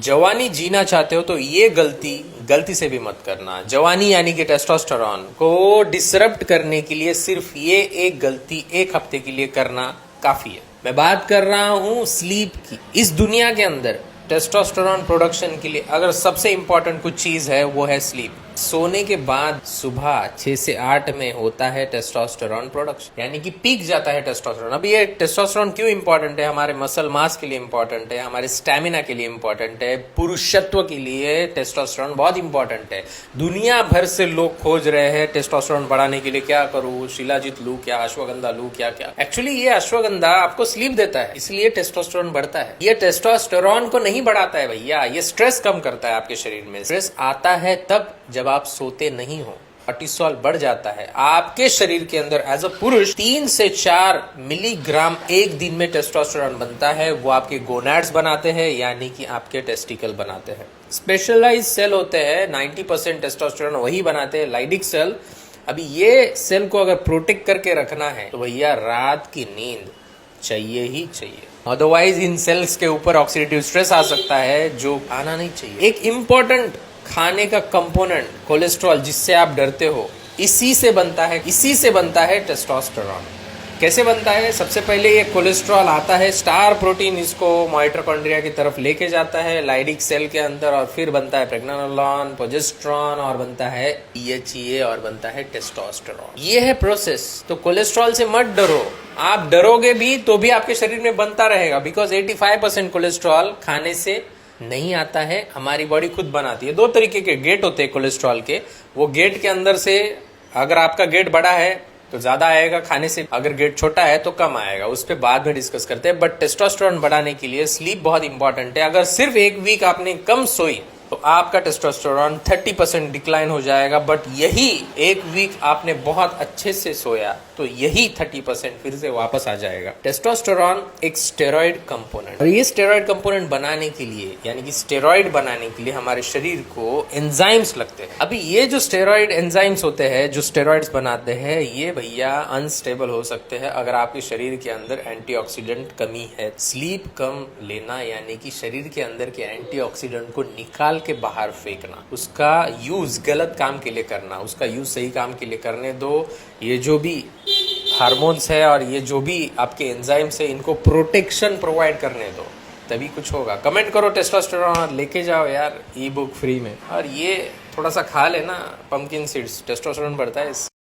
जवानी जीना चाहते हो तो ये गलती से भी मत करना। जवानी यानी कि टेस्टोस्टेरोन को डिसरप्ट करने के लिए सिर्फ ये एक गलती एक हफ्ते के लिए करना काफी है। मैं बात कर रहा हूं स्लीप की। इस दुनिया के अंदर टेस्टोस्टेरोन प्रोडक्शन के लिए अगर सबसे इंपॉर्टेंट कुछ चीज है वो है स्लीप। सोने के बाद सुबह 6 से 8 में होता है टेस्टोस्टेरोन प्रोडक्शन, यानी कि पीक जाता है टेस्टोस्टेरोन। अब ये टेस्टोस्टेरोन क्यों इंपॉर्टेंट है? हमारे मसल मास के लिए इंपॉर्टेंट है, हमारे स्टैमिना के लिए इंपॉर्टेंट है, पुरुषत्व के लिए टेस्टोस्टेरोन बहुत इंपॉर्टेंट है। दुनिया भर से लोग खोज रहे हैं टेस्टोस्टेरोन बढ़ाने के लिए क्या करूं, शिलाजीत लूं क्या, अश्वगंधा लूं क्या क्या। एक्चुअली ये अश्वगंधा आपको स्लीप देता है, इसलिए टेस्टोस्टेरोन बढ़ता है। ये टेस्टोस्टेरोन को नहीं बढ़ाता है भैया, ये स्ट्रेस कम करता है आपके शरीर में। स्ट्रेस आता है तब जब आप सोते नहीं हो, कोर्टिसोल बढ़ जाता है आपके शरीर के अंदर। एज अ पुरुष 3 से 4 मिलीग्राम एक दिन में टेस्टोस्टेरोन बनता है। वो आपके गोनैड्स बनाते हैं, यानी कि आपके टेस्टिकल बनाते हैं। स्पेशलाइज सेल होते हैं, 90% टेस्टोस्टेरोन वही बनाते हैं, लाइडिक सेल। अभी ये सेल को अगर प्रोटेक्ट करके रखना है तो भैया रात की नींद चाहिए ही चाहिए, अदरवाइज इन सेल्स के ऊपर ऑक्सीडेटिव स्ट्रेस आ सकता है जो आना नहीं चाहिए। एक इंपॉर्टेंट खाने का कंपोनेंट कोलेस्ट्रॉल, जिससे आप डरते हो, इसी से बनता है टेस्टोस्टेरोन। कैसे बनता है? सबसे पहले ये कोलेस्ट्रॉल आता है, स्टार प्रोटीन इसको माइटोकॉन्ड्रिया की तरफ लेके जाता है लाइडिक सेल के अंदर, और फिर बनता है प्रेग्नेनोलोन, प्रोजेस्टेरोन, और बनता है DHEA, और बनता है टेस्टोस्टेरोन। ये है प्रोसेस। तो कोलेस्ट्रॉल से मत डरो, आप डरोगे भी तो भी आपके शरीर में बनता रहेगा, बिकॉज 85% कोलेस्ट्रॉल खाने से नहीं आता है, हमारी बॉडी खुद बनाती है। 2 तरीके के गेट होते हैं कोलेस्ट्रॉल के। वो गेट के अंदर से अगर आपका गेट बड़ा है तो ज्यादा आएगा खाने से, अगर गेट छोटा है तो कम आएगा। उस पर बाद में डिस्कस करते हैं। बट टेस्टोस्टेरोन बढ़ाने के लिए स्लीप बहुत इंपॉर्टेंट है। अगर सिर्फ एक वीक आपने कम सोई तो आपका टेस्टोस्टेरोन 30% डिक्लाइन हो जाएगा। बट यही एक वीक आपने बहुत अच्छे से सोया तो यही 30% फिर से वापस आ जाएगा। टेस्टोस्टेरोन एक स्टेरॉइड कंपोनेंट, और ये स्टेरॉइड कंपोनेंट बनाने के लिए, यानी कि स्टेरॉइड बनाने के लिए हमारे शरीर को एंजाइम्स लगते हैं। अभी ये जो स्टेरॉइड एंजाइम्स होते हैं, जो स्टेरॉइड्स बनाते हैं, ये भैया अनस्टेबल हो सकते हैं अगर आपके शरीर के अंदर एंटीऑक्सीडेंट कमी है। स्लीप कम लेना यानी कि शरीर के अंदर के एंटीऑक्सीडेंट को निकाल के बाहर फेंकना, उसका यूज गलत काम के लिए करना, उसका यूज सही काम के लिए करने दो। ये जो भी हार्मोन्स है और ये जो भी आपके एंजाइम्स है, इनको प्रोटेक्शन प्रोवाइड करने दो, तभी कुछ होगा। कमेंट करो टेस्टोस्टेरोन लेके जाओ यार ई बुक फ्री में, और ये थोड़ा सा खा लेना पंपकिन सीड्स, टेस्टोस्टेरोन बढ़ता है इससे।